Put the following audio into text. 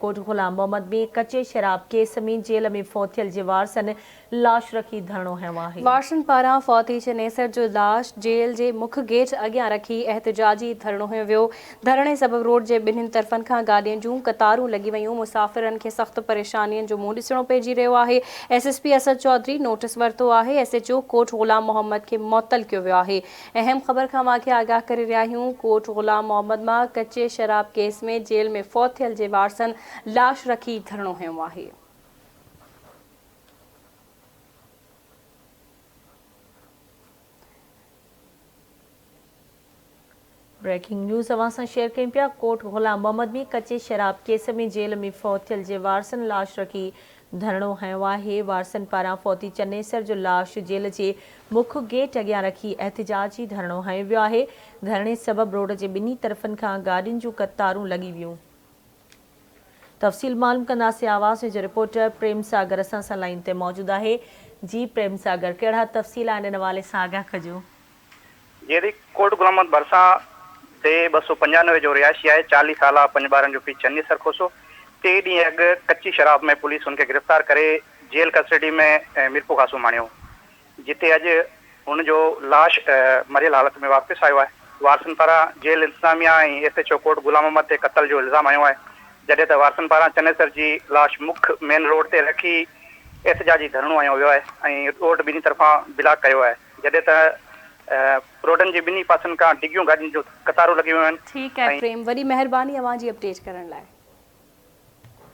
कोट गुलाम मोहम्मद में कच्चे शराब केस में जेल में फौत जे वारसन लाश रखी धरणो हयो आहे। वारसन पारां फौती चनेसर जो लाश जेल जे मुख्य गेट अॻियां रखी एहतजाजी धरणो हयो वियो। धरणे सबब रोड जे ॿिन्हिनि तरफ़नि खां गाॾियुनि जूं कतारूं लॻी वयूं। मुसाफ़िरनि खे सख़्त परेशानियुनि जो मुंहुं ॾिसणो पइजी रहियो आहे। SSP असद चौधरी नोटिस वरितो आहे। SHO कोट गुलाम मोहम्मद खे मुअत्तल कयो वियो आहे। अहम ख़बर खां मांखे आगाह करे रहिया आहियूं। कोट गुलाम मोहम्मद मां कच्चे शराब केस में जेल में फौत थियल जे वारसन लाश रखी धरणो हयो आहे। ब्रेकिंग न्यूज़ अवां सां शेयर कयूं पिया। कोट गुलाम मोहम्मद में कच्चे शराब केस में जेल में फौत थियल जे वारसन लाश रखी धरणो हयो आहे। वारसन पारां फौती चनेसर जो लाश जेल जे मुख्य गेट अॻियां रखी एहतजाजी धरणो हयो वियो आहे। धरणे सबब रोड जे ॿिन्ही तरफ़नि खां गाॾियुनि जूं कतारूं लॻी वियूं। तफ़सील मालूम कंदासीं। आवाज़ जो रिपोर्टर प्रेम सागर असां सां लाइन ते मौजूद आहे। जी प्रेम सागर, कहिड़ा तफ़सील आहिनि इन हवाले सां आगाह कजो। जहिड़ी कोट गुलाम मोहम्मद भरिसां ते 295 जो रिहायशी आहे। 40 साल 5 ॿारनि जो पीउ चन्नी सरखोसो 3 ॾींहं अॻु कच्ची शराब में पुलिस हुनखे गिरफ़्तार करे जेल कस्टडी में मीरपुर खां सुम्हाणियो, जिते अॼु हुनजो लाश मरियल हालत में वापसि आयो आहे। वारसन पारां जेल इंतज़ामिया ऐं SHO कोट गुलाम मोहम्मद ते क़त्ल जो इल्ज़ाम आयो आहे, जॾहिं त वारसन पारां चनेसर जी लाश मुख्य मेन रोड ते रखी एहतजाजी धरणो हयो वियो आहे ऐं रोड ॿिन्ही तरफ़ां ब्लॉक कयो आहे। जॾहिं त रोडनि जे ॿिन्ही पासनि खां डिगियूं गाॾियुनि जूं कतारूं लॻियूं आहिनि। ठीकु आहे प्रेम, वॾी महिरबानी अवां जी अपडेट करण लाइ।